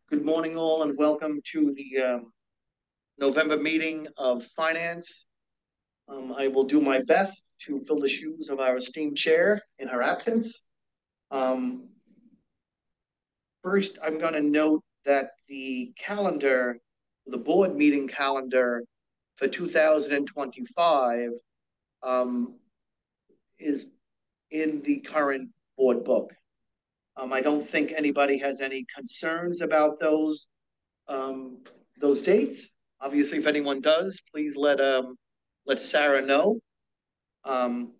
Good morning, all, and welcome to the November meeting of Finance. I will do my best to fill the shoes of our esteemed chair in her absence. First, I'm going to note that the calendar, the board meeting calendar for 2025 is in the current board book. I don't think anybody has any concerns about those dates. Obviously, if anyone does, please let Sarah know. And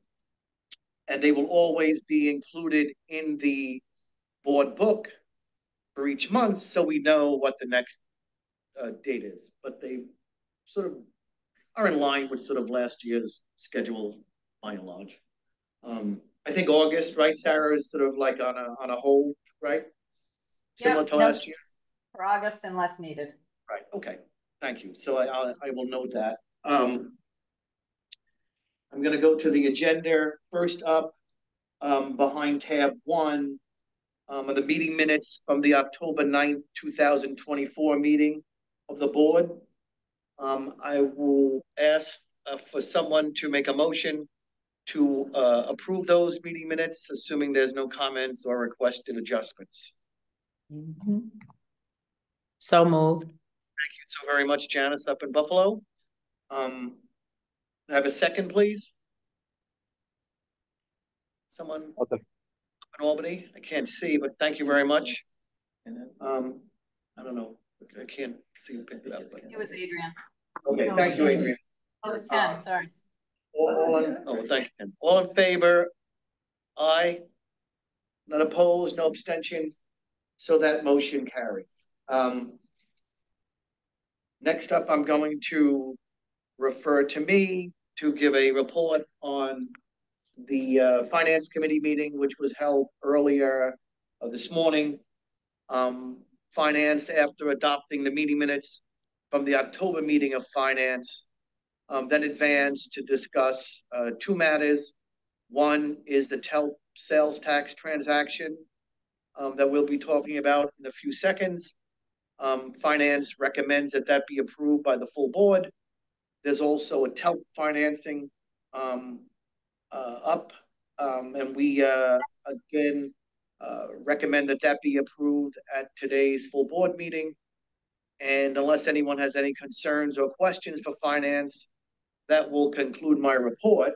they will always be included in the board book for each month, so we know what the next date is. But they sort of are in line with sort of last year's schedule, by and large. I think August, right, Sarah, is sort of like on a hold, right? Similar to last year. For August, unless needed. Right. Okay. Thank you. So I will note that. I'm going to go to the agenda. First up, behind tab 1, are the meeting minutes from the October 9th, 2024 meeting of the board. I will ask for someone to make a motion to approve those meeting minutes, assuming there's no comments or requested adjustments. So moved. Thank you so very much, Janice, up in Buffalo. Have a second, please. Someone up in Albany? I can't see, but thank you very much. And then, I don't know. I can't see who picked it up. But... It was Adrian. Okay, thank you, Adrian. Oh, it was Ken, sorry. Thank you. All in favor? Aye. None opposed, no abstentions. So that motion carries. Next up, I'm going to refer to me to give a report on the Finance Committee meeting, which was held earlier this morning. Finance, after adopting the meeting minutes from the October meeting of Finance, then advanced to discuss 2 matters. One is the sales tax transaction that we'll be talking about in a few seconds. Finance recommends that be approved by the full board. There's also a TELP financing up, and we again recommend that be approved at today's full board meeting. And unless anyone has any concerns or questions for Finance, that will conclude my report.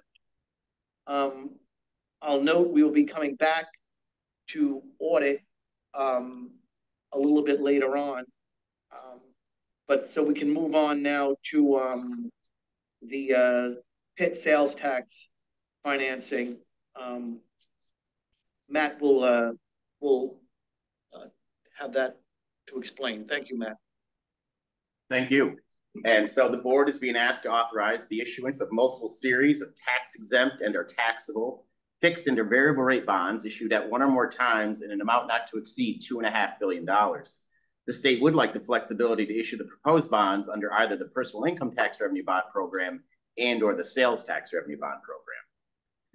I'll note we will be coming back to audit a little bit later on. But so we can move on now to the pit sales tax financing. Matt will have that to explain. Thank you, Matt. Thank you. And so the board is being asked to authorize the issuance of multiple series of tax-exempt and or taxable fixed and or variable rate bonds issued at 1 or more times in an amount not to exceed $2.5 billion. The state would like the flexibility to issue the proposed bonds under either the personal income tax revenue bond program and or the sales tax revenue bond program.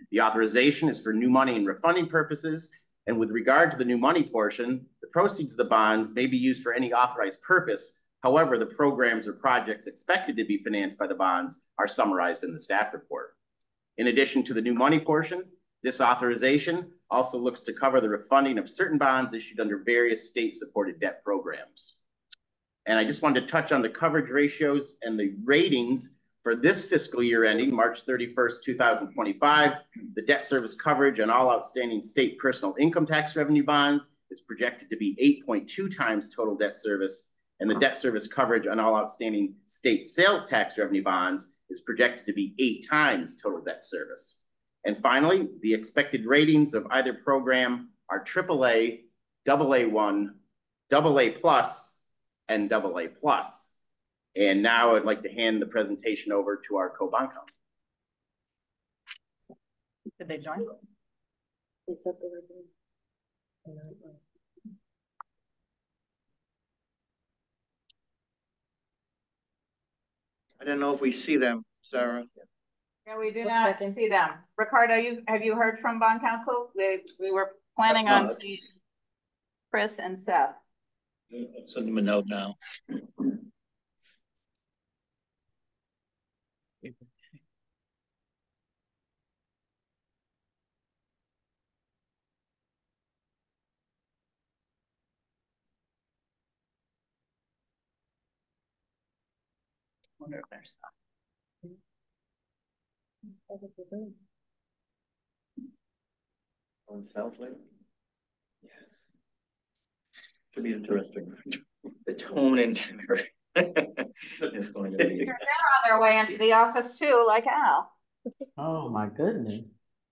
The authorization is for new money and refunding purposes. And with regard to the new money portion, the proceeds of the bonds may be used for any authorized purpose. However, the programs or projects expected to be financed by the bonds are summarized in the staff report. In addition to the new money portion, this authorization also looks to cover the refunding of certain bonds issued under various state-supported debt programs. And I just wanted to touch on the coverage ratios and the ratings for this fiscal year ending March 31st, 2025. The debt service coverage on all outstanding state personal income tax revenue bonds is projected to be 8.2 times total debt service, and the debt service coverage on all outstanding state sales tax revenue bonds is projected to be 8 times total debt service. And finally, the expected ratings of either program are AAA, AA1, AA+, and AA+. And now I'd like to hand the presentation over to our co-bond counsel. Did they join? They said they were doing. I don't know if we see them, Sarah. Yeah, we do One not second. see them. Ricardo, have you heard from bond counsel? We were planning on seeing Chris and Seth. Send them a note now. Wonder if there's. On Southland? Yes. Should be interesting. The tone and tenor is going to be. They're on their way into the office too, like Al. Oh, my goodness.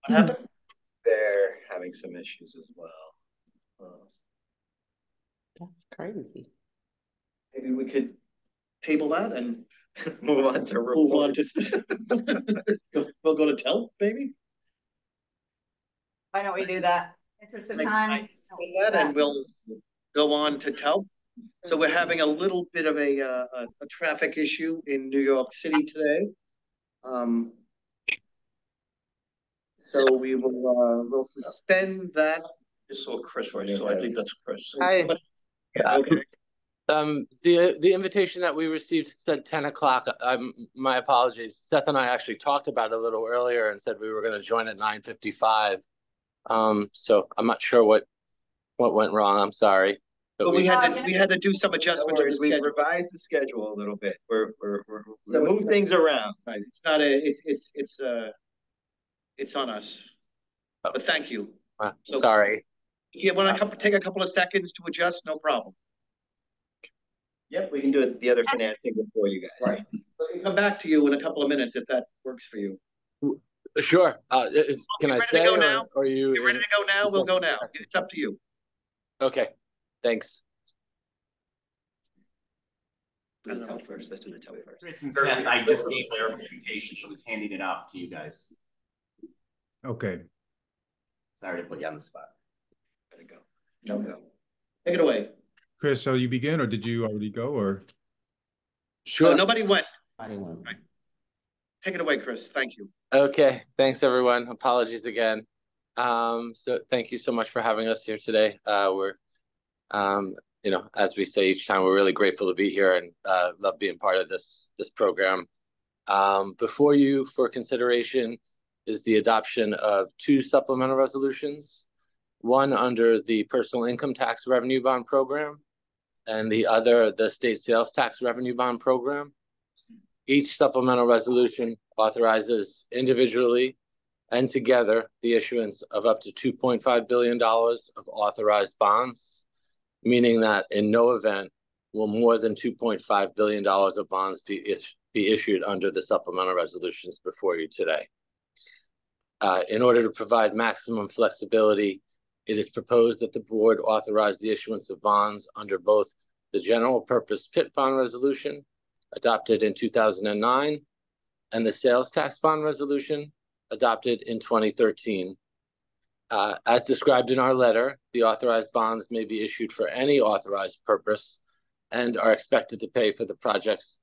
What happened? They're having some issues as well. That's crazy. Maybe we could table that and move on to report. We'll go to TELP, maybe? Why don't we do that? Interest of time. That and we'll go on to TELP. So we're having a little bit of a traffic issue in New York City today. So we will we'll suspend that. Just saw Chris right, so I think that's Chris. Hi. Okay. The invitation that we received said 10 o'clock. My apologies. Seth and I actually talked about it a little earlier and said we were going to join at 9:55. So I'm not sure what went wrong. I'm sorry. But we had to do some adjustment to the We schedule. revised the schedule a little bit. We're move things around. Right. It's not it's on us. But thank you. So- Sorry. If you want to take a couple of seconds to adjust, no problem. Yep, we can do it, the other financing before you guys. Right. We can come back to you in a couple of minutes if that works for you. Sure. Can I ready to stay go now? or are you? You're ready to go now? We'll go now. It's up to you. Okay. Thanks. Do the TELP first. Let's do the TELP first. Chris and Seth, I just gave my representation. I was handing it off to you guys. Okay. Sorry to put you on the spot. There you go. No. Take it away. Chris, shall you begin or did you already go or? Sure. No, nobody went. Anyone? Take it away, Chris. Thank you. Okay. Thanks, everyone. Apologies again. So thank you so much for having us here today. We're, as we say each time, we're really grateful to be here and love being part of this program. Before you for consideration is the adoption of 2 supplemental resolutions, one under the personal income tax revenue bond program and the other, the state sales tax revenue bond program. Each supplemental resolution authorizes individually and together the issuance of up to $2.5 billion of authorized bonds, meaning that in no event will more than $2.5 billion of bonds be issued under the supplemental resolutions before you today. In order to provide maximum flexibility, it is proposed that the board authorize the issuance of bonds under both the general purpose PIT bond resolution adopted in 2009 and the sales tax bond resolution adopted in 2013. As described in our letter, the authorized bonds may be issued for any authorized purpose and are expected to pay for the projects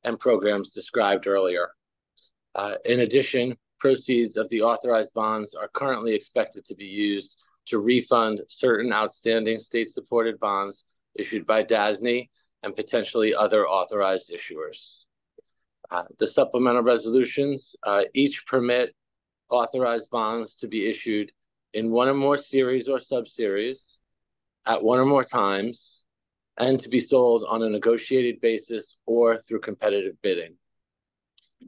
and programs described earlier. In addition, proceeds of the authorized bonds are currently expected to be used to refund certain outstanding state-supported bonds issued by DASNY and potentially other authorized issuers. The supplemental resolutions each permit authorized bonds to be issued in one or more series or subseries at one or more times and to be sold on a negotiated basis or through competitive bidding.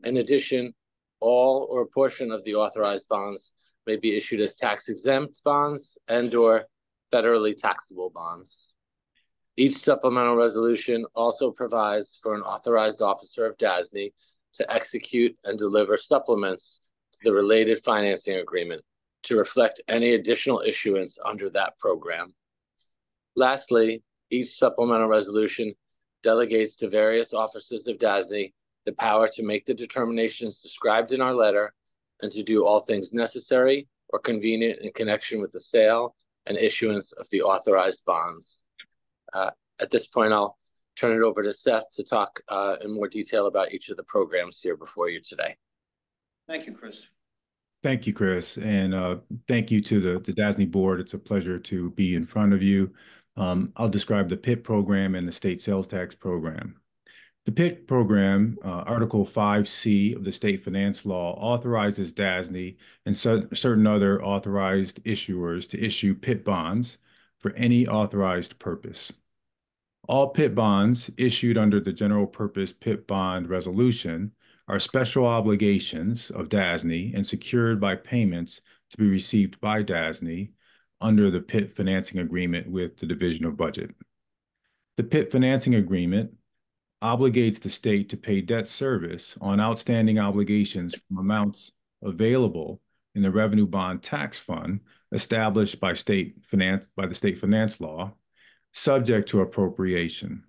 In addition, all or a portion of the authorized bonds may be issued as tax-exempt bonds and/or federally taxable bonds. Each supplemental resolution also provides for an authorized officer of DASNY to execute and deliver supplements to the related financing agreement to reflect any additional issuance under that program. Lastly, each supplemental resolution delegates to various officers of DASNY the power to make the determinations described in our letter and to do all things necessary or convenient in connection with the sale and issuance of the authorized bonds. At this point, I'll turn it over to Seth to talk in more detail about each of the programs here before you today. Thank you, Chris. Thank you, Chris, and thank you to the DASNY board. It's a pleasure to be in front of you. I'll describe the PIT program and the state sales tax program. The PIT program, Article 5C of the state finance law, authorizes DASNY and certain other authorized issuers to issue PIT bonds for any authorized purpose. All PIT bonds issued under the general purpose PIT bond resolution are special obligations of DASNY and secured by payments to be received by DASNY under the PIT financing agreement with the Division of Budget. The PIT financing agreement obligates the state to pay debt service on outstanding obligations from amounts available in the Revenue Bond Tax Fund established by the state finance law, subject to appropriation.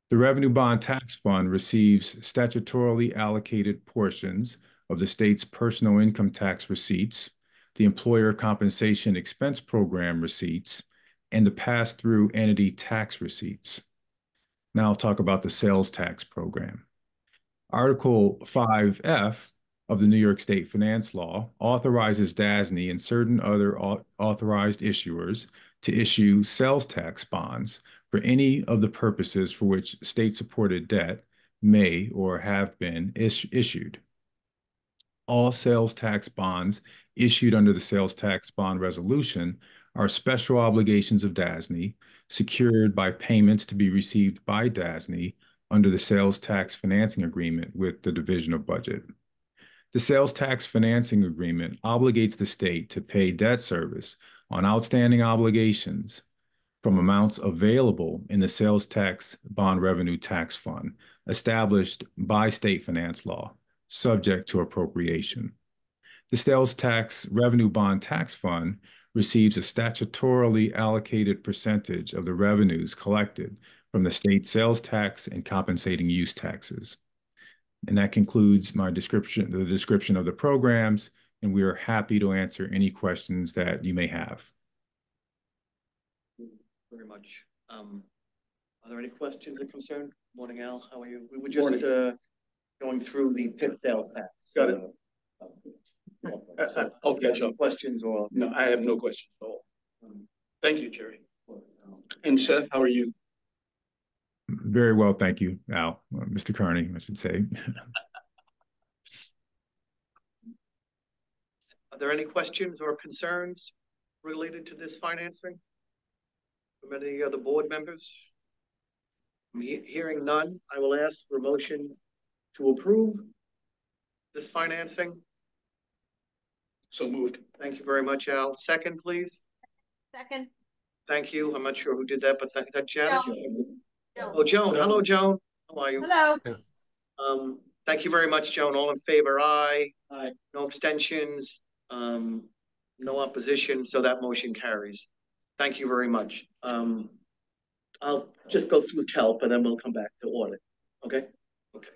The Revenue Bond Tax Fund receives statutorily allocated portions of the state's personal income tax receipts, the Employer Compensation Expense Program receipts, and the pass-through entity tax receipts. Now I'll talk about the sales tax program. Article 5F of the New York State Finance Law authorizes DASNY and certain other authorized issuers to issue sales tax bonds for any of the purposes for which state-supported debt may or have been issued. All sales tax bonds issued under the sales tax bond resolution are special obligations of DASNY secured by payments to be received by DASNY under the sales tax financing agreement with the Division of Budget. The sales tax financing agreement obligates the state to pay debt service on outstanding obligations from amounts available in the sales tax bond revenue tax fund established by state finance law, subject to appropriation. The sales tax revenue bond tax fund receives a statutorily allocated percentage of the revenues collected from the state sales tax and compensating use taxes. And that concludes my description, the description of the programs, and we are happy to answer any questions that you may have. Very much. Are there any questions or concerns? Morning, Al. How are you? We were just going through the PIT sales tax. Got it. Okay, Joe. Questions or No, I have no questions at all. Thank you, Jerry. And Seth, how are you? Very well, thank you, Al. Mr. Kearney, I should say. Are there any questions or concerns related to this financing from any other board members? I'm hearing none. I will ask for a motion to approve this financing. So moved. Thank you very much, Al. Second, please. Second. Thank you. I'm not sure who did that, but is that Janice? Joan. Oh, Joan. Hello, Joan. How are you? Hello. Thank you very much, Joan. All in favor, aye. Aye. No abstentions, no opposition, so that motion carries. Thank you very much. I'll just go through TELP and then we'll come back to audit. Okay? Okay.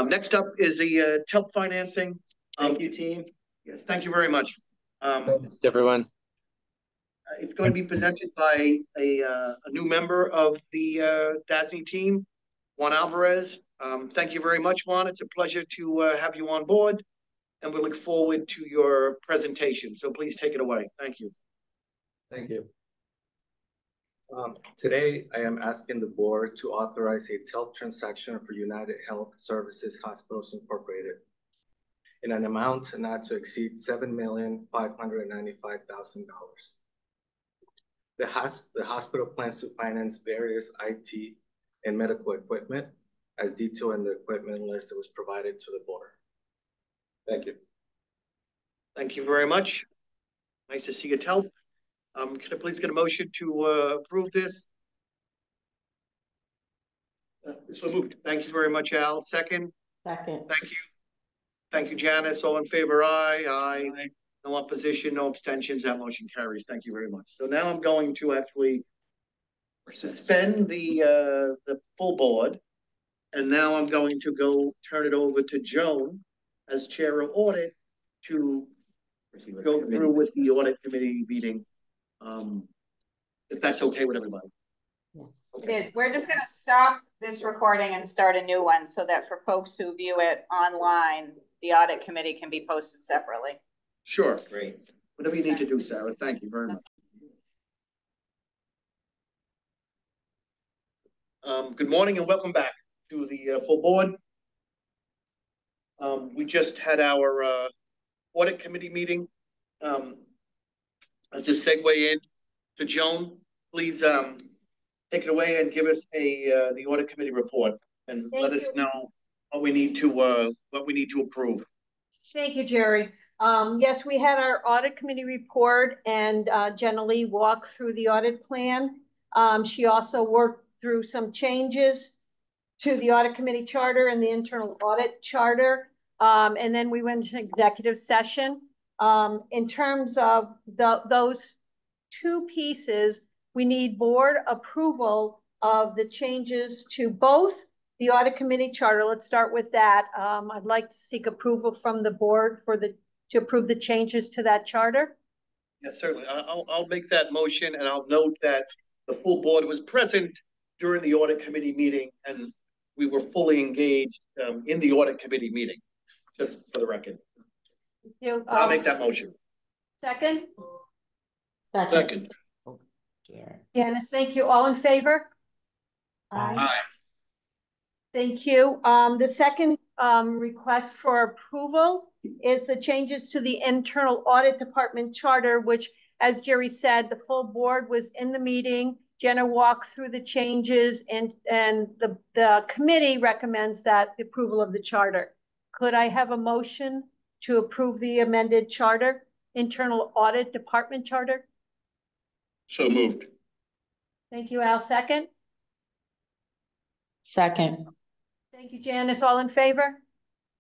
Next up is the TELP financing. Thank you, team. Yes, thank you very much. Thanks, everyone. It's going to be presented by a new member of the DASNY team, Juan Alvarez. Thank you very much, Juan. It's a pleasure to have you on board, and we look forward to your presentation. So please take it away. Thank you. Thank you. Today, I am asking the board to authorize a TELP transaction for United Health Services Hospitals Incorporated in an amount not to exceed $7,595,000. The hospital plans to finance various IT and medical equipment as detailed in the equipment list that was provided to the board. Thank you. Thank you very much. Nice to see you, TELP. Can I please get a motion to approve this? So moved. Thank you very much, Al. Second. Second. Thank you. Thank you, Janice. All in favor, aye. Aye. Aye. No opposition, no abstentions. That motion carries. Thank you very much. So now I'm going to actually suspend the full board. And now I'm going to go turn it over to Joan as chair of audit to go through with the audit committee meeting. If that's okay with everybody. Okay. It is. We're just going to stop this recording and start a new one so that for folks who view it online, the audit committee can be posted separately. Sure. Great. Whatever you need to do, Sarah. Thank you very much. Good morning and welcome back to the full board. We just had our audit committee meeting. I'll just segue in to Joan. Please take it away and give us the audit committee report and let us know what we need to approve. Thank you, Jerry. Yes, we had our audit committee report and Jenna Lee walked through the audit plan. She also worked through some changes to the audit committee charter and the internal audit charter. And then we went to an executive session. In terms of those two pieces, we need board approval of the changes to both the audit committee charter. Let's start with that. I'd like to seek approval from the board to approve the changes to that charter. Yes, certainly. I'll make that motion, and I'll note that the full board was present during the audit committee meeting, and we were fully engaged in the audit committee meeting, just for the record. I'll make that motion. Second? Second. Janice, thank you. All in favor? Aye. Thank you. The second request for approval is the changes to the internal audit department charter, which, as Jerry said, the full board was in the meeting. Jenna walked through the changes and the committee recommends that the approval of the charter. Could I have a motion to approve the amended charter, internal audit department charter? So moved. Thank you, Al. Second? Second. Thank you, Janice. All in favor?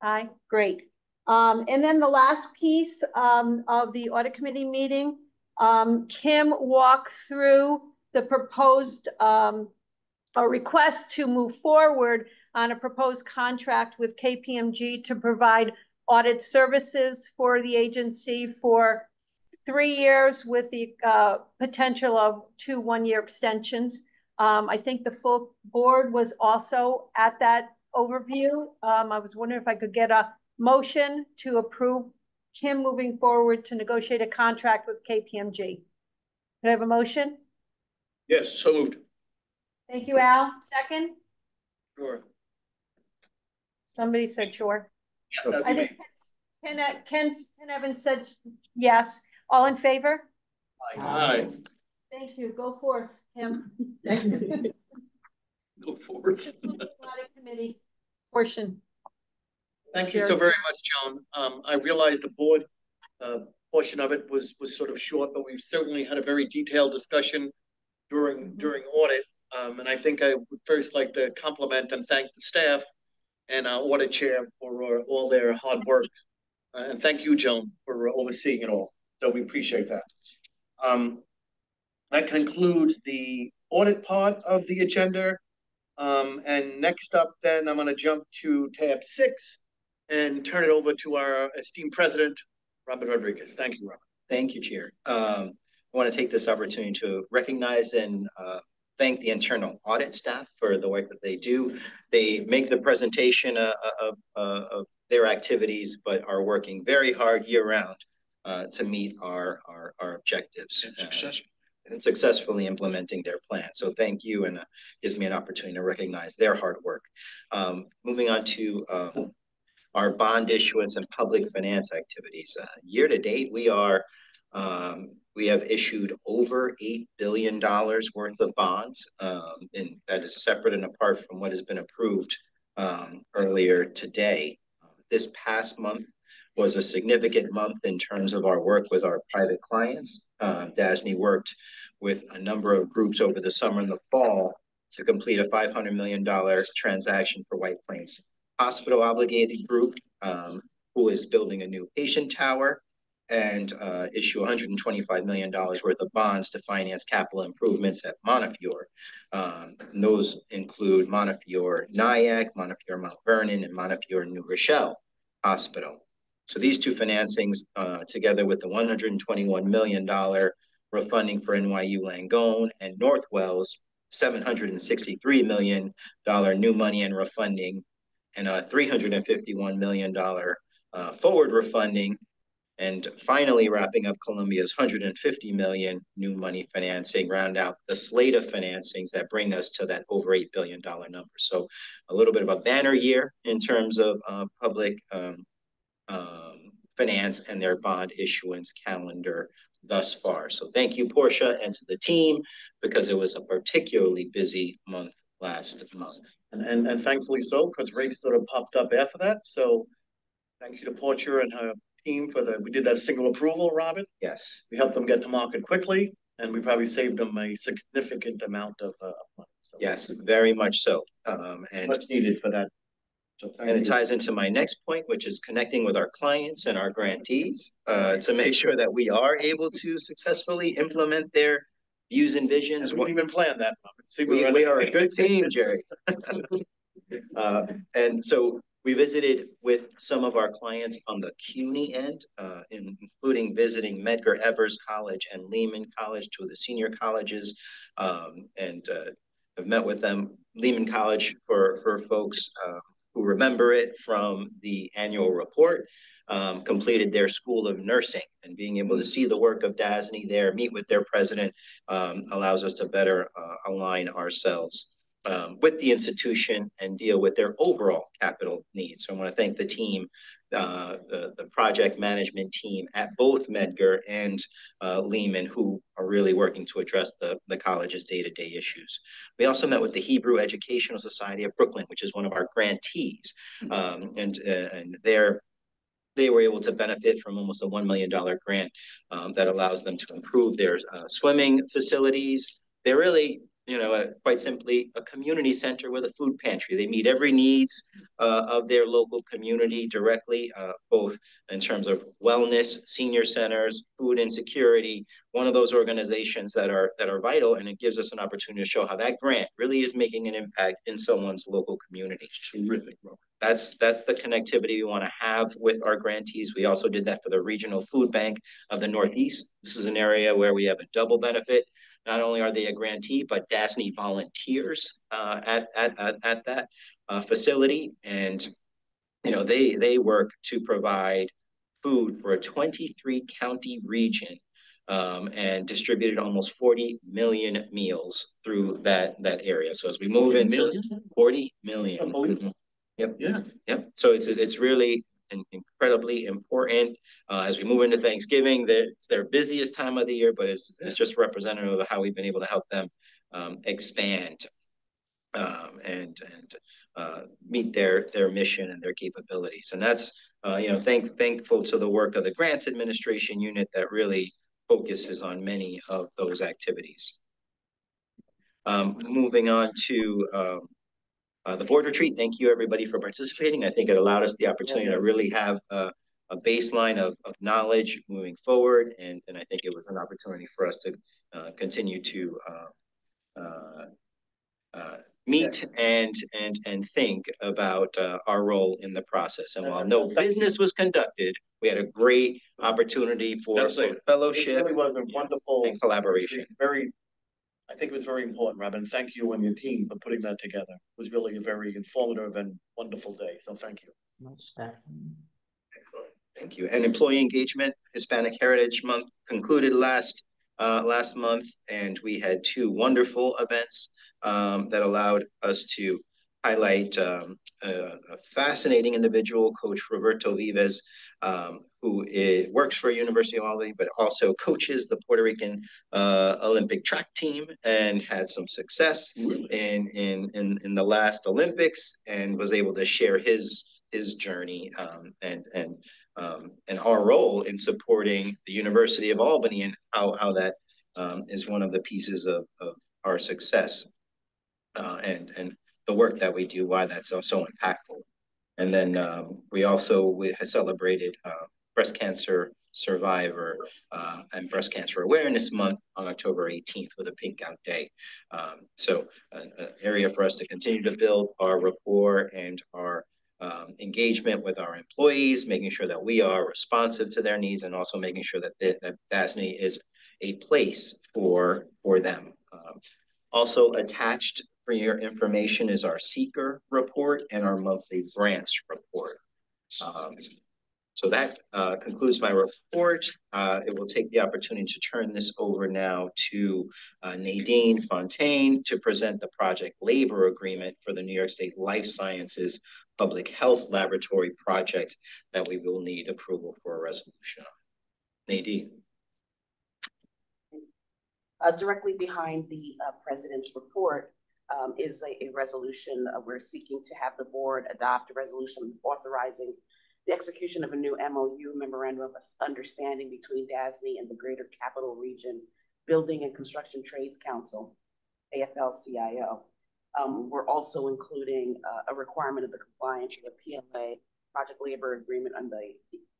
Aye, great. And then the last piece of the audit committee meeting, Kim walked through the proposed a request to move forward on a proposed contract with KPMG to provide audit services for the agency for 3 years with the potential of 2 one-year extensions. I think the full board was also at that overview. I was wondering if I could get a motion to approve Kim moving forward to negotiate a contract with KPMG. Could I have a motion? Yes, so moved. Thank you, Al. Second? Sure. Somebody said sure. Yes, I think Ken Evans said yes. All in favor? Aye. Thank you. Go forth, Kim. Go forward. Audit committee portion. Thank you so very much, Joan. I realized the board portion of it was sort of short, but we've certainly had a very detailed discussion during audit. And I think I would first like to compliment and thank the staff and our audit chair for all their hard work. And thank you, Joan, for overseeing it all. So we appreciate that. That concludes the audit part of the agenda. And next up, then I'm going to jump to tab 6 and turn it over to our esteemed president, Robert Rodriguez. Thank you, Robert. Thank you, Chair. I want to take this opportunity to recognize and thank the internal audit staff for the work that they do. They make the presentation of their activities, but are working very hard year-round to meet our objectives and successfully implementing their plan. So thank you, and gives me an opportunity to recognize their hard work. Moving on to our bond issuance and public finance activities. Year to date, we have issued over $8 billion worth of bonds, and that is separate and apart from what has been approved earlier today. This past month was a significant month in terms of our work with our private clients. DASNY worked with a number of groups over the summer and the fall to complete a $500 million transaction for White Plains Hospital Obligated Group, who is building a new patient tower, and issue $125 million worth of bonds to finance capital improvements at Montefiore. Those include Montefiore Nyack, Montefiore Mount Vernon, and Montefiore New Rochelle Hospital. So these two financings, together with the $121 million refunding for NYU Langone and Northwell's $763 million new money and refunding, and a $351 million forward refunding, and finally wrapping up Columbia's $150 million new money financing, round out the slate of financings that bring us to that over $8 billion number. So a little bit of a banner year in terms of public finance and their bond issuance calendar thus far. So thank you, Portia, and to the team, because it was a particularly busy month last month. And thankfully so, because rates sort of popped up after that. So thank you to Portia and her team we did that single approval, Robin. Yes. We helped them get to market quickly, and we probably saved them a significant amount of money. So yes, very much so. And much needed for that. So and it ties into my next point, which is connecting with our clients and our grantees to make sure that we are able to successfully implement their views and visions. We didn't even plan that. See, we are a good team, Jerry. And so we visited with some of our clients on the CUNY end, including visiting Medgar Evers College and Lehman College, two of the senior colleges, and have met with them. Lehman College, for folks who remember it from the annual report, completed their School of Nursing, and being able to see the work of DASNY there, meet with their president, allows us to better align ourselves with the institution and deal with their overall capital needs. So I want to thank the team, the project management team at both Medgar and Lehman, who are really working to address the college's day-to-day issues. We also met with the Hebrew Educational Society of Brooklyn, which is one of our grantees, and they were able to benefit from almost a $1 million grant that allows them to improve their swimming facilities. They're really, quite simply, a community center with a food pantry. They meet every needs of their local community directly, both in terms of wellness, senior centers, food insecurity. One of those organizations that are vital, and it gives us an opportunity to show how that grant really is making an impact in someone's local community. Terrific. That's the connectivity we want to have with our grantees. We also did that for the Regional Food Bank of the Northeast. This is an area where we have a double benefit. Not only are they a grantee, but DASNY volunteers at that facility, and they work to provide food for a 23 county region, and distributed almost 40 million meals through that area. So as we move into 40 million. Unbelievable. Yep. Yeah. Yep. So it's really incredibly important as we move into Thanksgiving. It's their busiest time of the year, but it's just representative of how we've been able to help them expand and meet their mission and their capabilities. And that's thankful to the work of the Grants Administration Unit that really focuses on many of those activities. Moving on to the board retreat. Thank you, everybody, for participating. I think it allowed us the opportunity to really have a baseline of knowledge moving forward, and I think it was an opportunity for us to continue to meet and think about our role in the process. And while no business was conducted, we had a great opportunity for fellowship. It really was a wonderful and collaboration. I think it was very important, Robin. Thank you and your team for putting that together. It was really a very informative and wonderful day. So thank you. Excellent. Thank you. And employee engagement, Hispanic Heritage Month concluded last month, and we had two wonderful events that allowed us to highlight a fascinating individual, Coach Roberto Vives, who works for University of Albany, but also coaches the Puerto Rican Olympic track team, and had some success in the last Olympics, and was able to share his journey and our role in supporting the University of Albany, and how that is one of the pieces of our success and the work that we do, why that's so impactful. And then we had celebrated Breast Cancer Survivor and Breast Cancer Awareness Month on October 18th with a Pink Out Day. So an area for us to continue to build our rapport and our engagement with our employees, making sure that we are responsive to their needs, and also making sure that DASNY is a place for them. Also attached for your information is our seeker report and our monthly grants report. So that concludes my report. It will take the opportunity to turn this over now to Nadine Fontaine to present the project labor agreement for the New York State Life Sciences Public Health Laboratory project that we will need approval for a resolution on. Nadine. Directly behind the president's report is a resolution. We're seeking to have the board adopt a resolution authorizing the execution of a new MOU, Memorandum of Understanding, between DASNY and the Greater Capital Region Building and Construction Trades Council, AFL-CIO. We're also including a requirement of the compliance of the PLA project labor agreement on the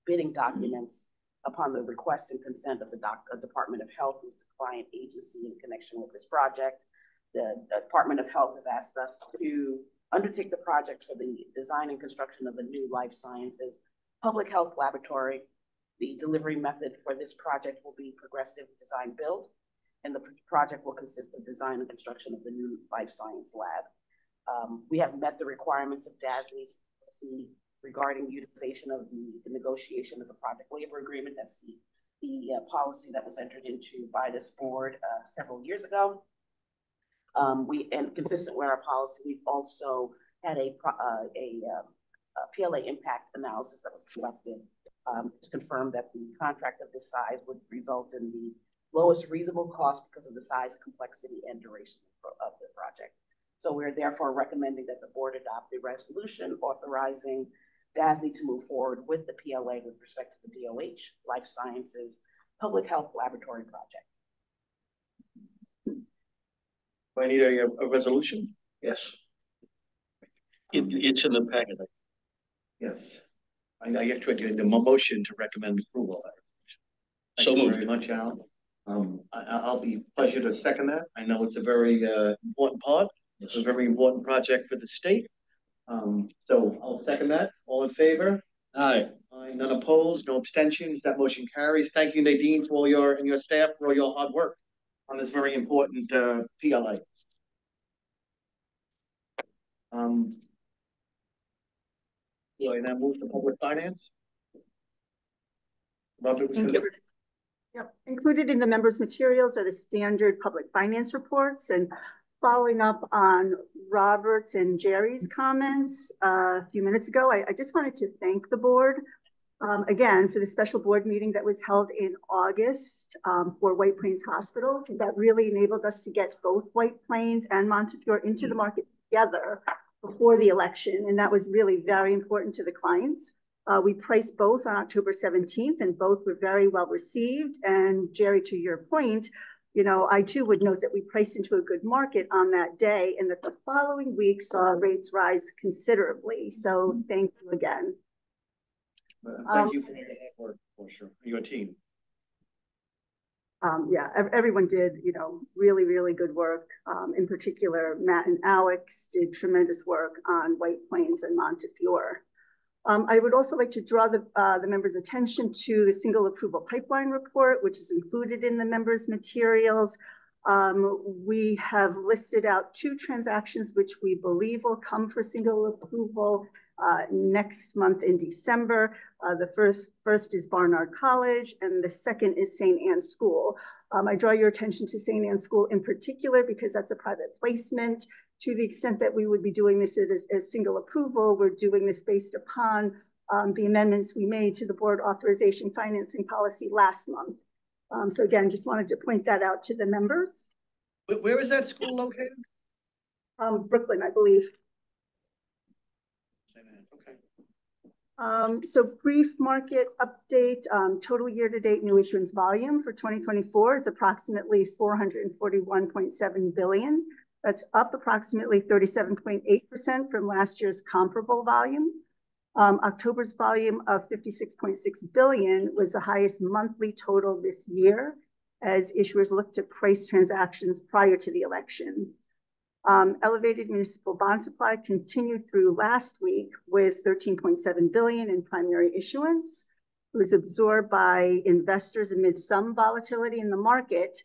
bidding documents upon the request and consent of the Department of Health, who's the client agency in connection with this project. The Department of Health has asked us to undertake the project for the design and construction of a new life sciences public health laboratory. The delivery method for this project will be progressive design build, and the project will consist of design and construction of the new life science lab. We have met the requirements of DASNY's policy regarding utilization of the negotiation of the project labor agreement. That's the policy that was entered into by this board several years ago. And consistent with our policy, we've also had a PLA impact analysis that was conducted to confirm that the contract of this size would result in the lowest reasonable cost because of the size, complexity, and duration of the project. So we're therefore recommending that the board adopt a resolution authorizing DASNY to move forward with the PLA with respect to the DOH Life Sciences Public Health Laboratory project. Do I need a resolution? Yes. It's in the packet. Yes. I get to the motion to recommend approval. So moved. Very much, Al. I'll be pleasure to second that. I know it's a very important part. It's a very important project for the state. So I'll second that. All in favor? Aye. Aye. None opposed, no abstentions. That motion carries. Thank you, Nadine, for all your and your staff for all your hard work on this very important PLA. Do I now move to public finance? Robert, Yep. Included in the members' materials are the standard public finance reports, and following up on Robert's and Jerry's comments a few minutes ago, I just wanted to thank the board again for the special board meeting that was held in August for White Plains Hospital. That really enabled us to get both White Plains and Montefiore into the market together before the election, and that was really very important to the clients. We priced both on October 17th, and both were very well received. And Jerry, to your point, you know, I too would note that we priced into a good market on that day, and that the following week saw rates rise considerably. So thank you again. Thank you for your work, for sure, for your team. Yeah, everyone did, you know, really, really good work. In particular, Matt and Alex did tremendous work on White Plains and Montefiore. I would also like to draw the members' attention to the single approval pipeline report, which is included in the members' materials. We have listed out 2 transactions which we believe will come for single approval next month in December. The first is Barnard College, and the second is St. Anne's School. I draw your attention to St. Anne's School in particular because that's a private placement. To the extent that we would be doing this as single approval, we're doing this based upon the amendments we made to the board authorization financing policy last month. So again, just wanted to point that out to the members. Where is that school located? Brooklyn, I believe. Okay. So brief market update, total year-to-date new issuance volume for 2024 is approximately 441.7 billion. That's up approximately 37.8% from last year's comparable volume. October's volume of 56.6 billion was the highest monthly total this year as issuers looked to price transactions prior to the election. Elevated municipal bond supply continued through last week with 13.7 billion in primary issuance. It was absorbed by investors amid some volatility in the market.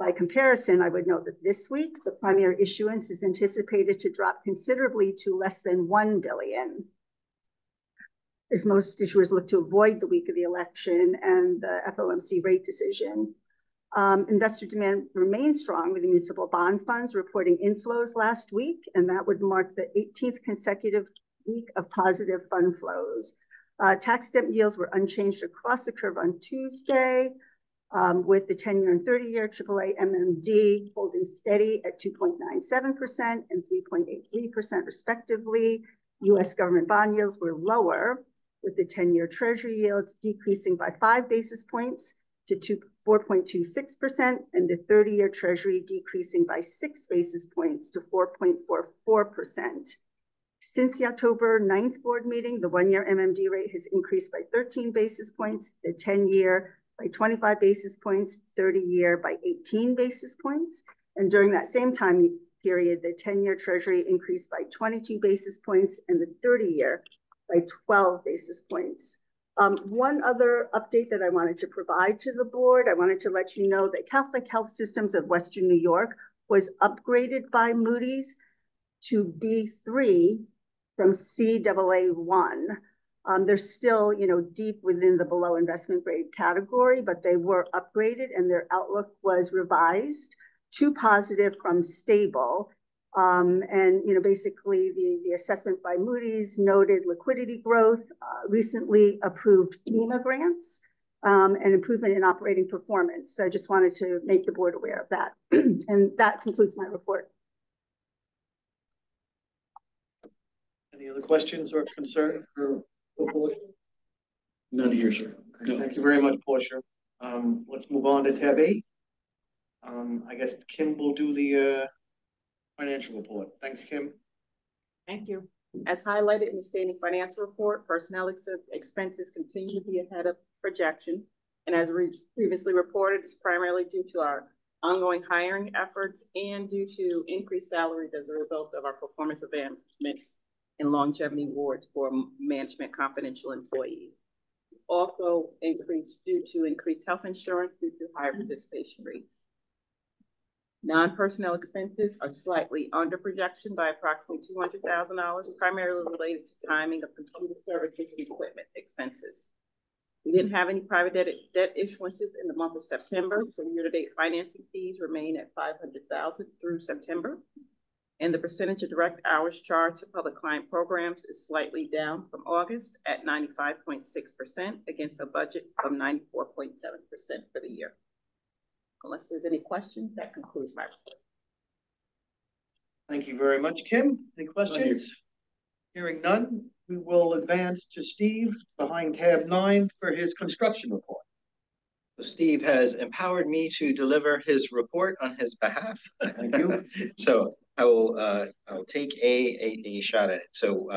By comparison, I would note that this week, the primary issuance is anticipated to drop considerably to less than 1 billion. as most issuers look to avoid the week of the election and the FOMC rate decision. Investor demand remains strong with the municipal bond funds reporting inflows last week, and that would mark the 18th consecutive week of positive fund flows. Tax-exempt yields were unchanged across the curve on Tuesday, with the 10-year and 30-year AAA MMD holding steady at 2.97% and 3.83% respectively. U.S. government bond yields were lower, with the 10-year Treasury yield decreasing by 5 basis points to 4.26%, and the 30-year Treasury decreasing by 6 basis points to 4.44%. Since the October 9th board meeting, the 1-year MMD rate has increased by 13 basis points, the 10-year by 25 basis points, 30-year by 18 basis points. And during that same time period, the 10-year Treasury increased by 22 basis points and the 30-year by 12 basis points. One other update that I wanted to provide to the board, I wanted to let you know that Catholic Health Systems of Western New York was upgraded by Moody's to B3 from CAA1. They're still, deep within the below investment grade category, but they were upgraded and their outlook was revised to positive from stable. Basically the assessment by Moody's noted liquidity growth, recently approved FEMA grants, and improvement in operating performance. So I just wanted to make the board aware of that. And that concludes my report. Any other questions or concern for the board? None here, sir. No. Thank you very much, Portia. Let's move on to tab 8. I guess Kim will do the financial report. Thanks, Kim. Thank you. As highlighted in the standing financial report, personnel expenses continue to be ahead of projection. And as previously reported, it's primarily due to our ongoing hiring efforts and due to increased salaries as a result of our performance advancements and longevity awards for management confidential employees. Also increased due to increased health insurance due to higher participation rates. Non-personnel expenses are slightly under projection by approximately $200,000, primarily related to timing of computer services and equipment expenses. We didn't have any private debt issuances in the month of September, so year-to-date financing fees remain at $500,000 through September. And the percentage of direct hours charged to public client programs is slightly down from August at 95.6% against a budget of 94.7% for the year. Unless there's any questions, that concludes my report. Thank you very much, Kim. Any questions? Hearing none, we will advance to Steve behind tab 9 for his construction report. So Steve has empowered me to deliver his report on his behalf. Thank you. So I'll take a shot at it. So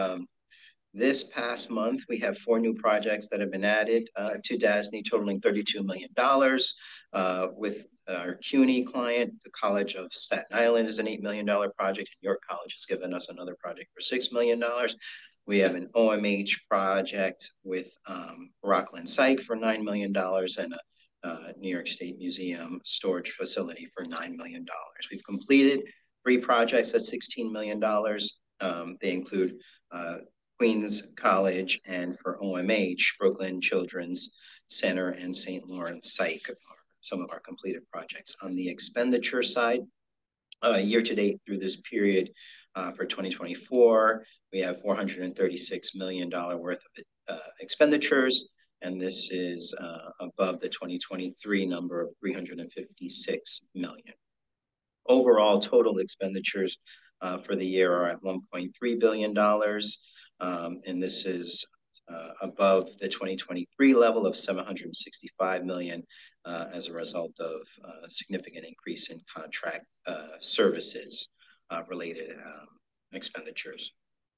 this past month, we have 4 new projects that have been added to DASNY, totaling $32 million. With our CUNY client, the College of Staten Island is an $8 million project. York College has given us another project for $6 million. We have an OMH project with Rockland Psych for $9 million and a New York State Museum storage facility for $9 million. We've completed 3 projects at $16 million. They include Queens College, and for OMH, Brooklyn Children's Center and St. Lawrence Psych are some of our completed projects. On the expenditure side, year to date through this period for 2024, we have $436 million worth of expenditures, and this is above the 2023 number of $356 million. Overall, total expenditures for the year are at $1.3 billion. And this is above the 2023 level of $765 million as a result of a significant increase in contract services related expenditures.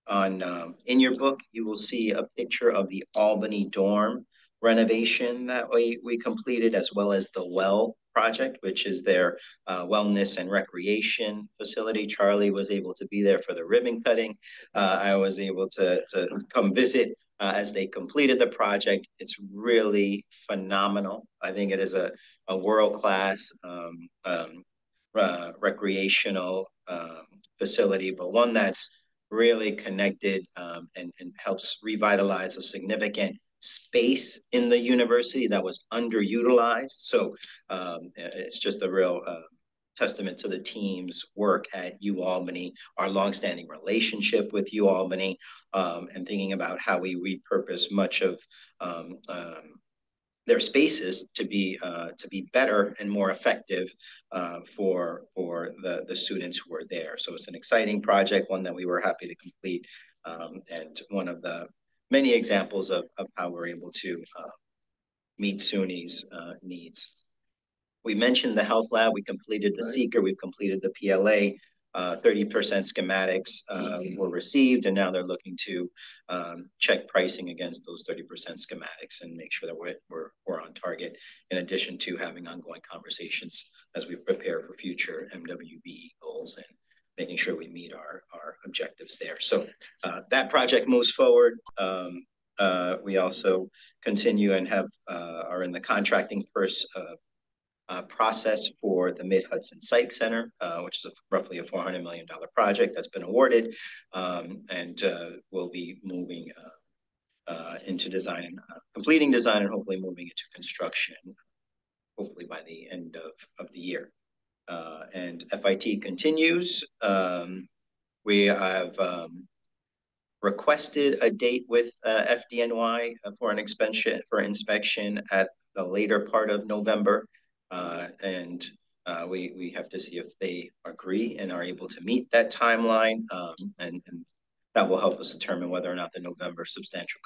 In your book, you will see a picture of the Albany dorm renovation that we completed, as well as the Well project, which is their wellness and recreation facility. Charlie was able to be there for the ribbon cutting. I was able to come visit as they completed the project. It's really phenomenal. I think it is a world-class recreational facility, but one that's really connected and helps revitalize a significant space in the university that was underutilized. So it's just a real testament to the team's work at UAlbany, our longstanding relationship with UAlbany, and thinking about how we repurpose much of their spaces to be better and more effective for the students who are there. So it's an exciting project, one that we were happy to complete, and one of the many examples of how we're able to meet SUNY's needs. We mentioned the health lab. We completed the seeker. We've completed the PLA. 30% schematics were received, and now they're looking to check pricing against those 30% schematics and make sure that we're on target, in addition to having ongoing conversations as we prepare for future MWB goals and making sure we meet our objectives there. So that project moves forward. We also continue and are in the contracting process for the Mid-Hudson Psych Center, which is roughly a $400 million project that's been awarded, and will be moving into design and completing design and hopefully moving into construction, hopefully by the end of the year. And FIT continues. We have requested a date with FDNY for an inspection at the later part of November. And we have to see if they agree and are able to meet that timeline, and that will help us determine whether or not the November substantial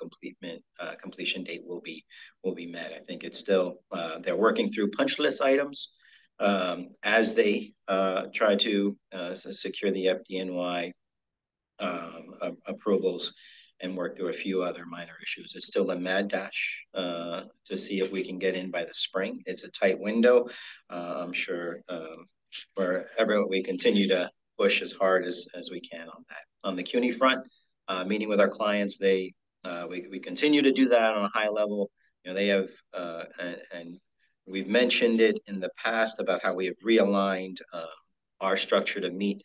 completion date will be met. I think it's still they're working through punch list items as they try to secure the FDNY approvals and work through a few other minor issues. It's still a mad dash to see if we can get in by the spring. It's a tight window. I'm sure wherever we continue to push as hard as we can on that. On the CUNY front, meeting with our clients, we continue to do that on a high level. You know, they have, and we've mentioned it in the past about how we have realigned our structure to meet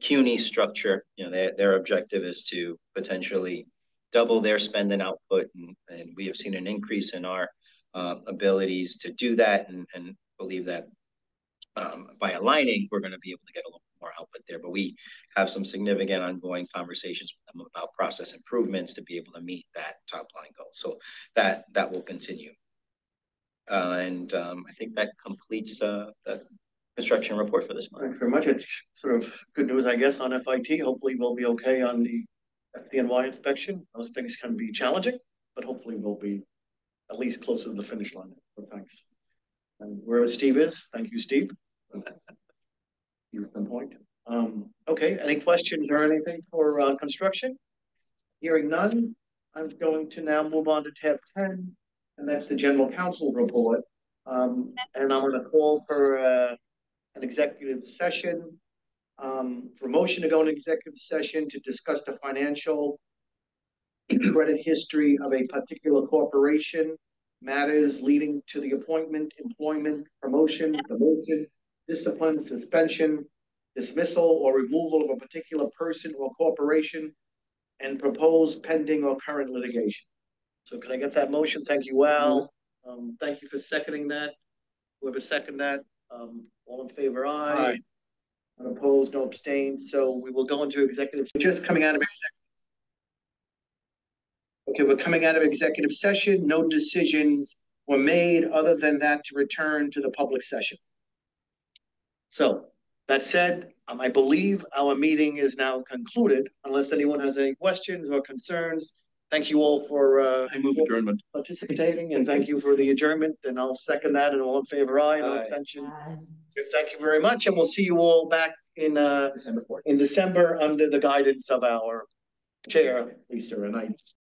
CUNY structure. You know, their objective is to potentially double their spend and output, and we have seen an increase in our abilities to do that, and believe that by aligning, we're going to be able to get a little more output there. But we have some significant ongoing conversations with them about process improvements to be able to meet that top line goal. So that will continue. And I think that completes the construction report for this month. Thanks very much. It's sort of good news, I guess, on FIT. Hopefully we'll be okay on the FDNY inspection. Those things can be challenging, but hopefully we'll be at least closer to the finish line. So thanks. And wherever Steve is, thank you, Steve. You've been pointed. Okay, any questions or anything for construction? Hearing none, I'm going to now move on to tab 10, and that's the general counsel report. And I'm going to call for an executive session, for motion to go into executive session to discuss the financial credit history of a particular corporation, matters leading to the appointment, employment, promotion, demotion, discipline, suspension, dismissal, or removal of a particular person or corporation, and proposed pending or current litigation. So can I get that motion? Thank you, Al. Thank you for seconding that. Whoever seconded that, all in favor, aye. Aye. Unopposed, no abstained. So we will go into executive. Just coming out of executive. Okay, we're coming out of executive session. No decisions were made other than that to return to the public session. So that said, I believe our meeting is now concluded, unless anyone has any questions or concerns. Thank you all for I move adjournment. Participating, and thank you for the adjournment. And I'll second that, and all in favor, aye. No abstention. Thank you very much, and we'll see you all back in December under the guidance of our chair, Lisa, and I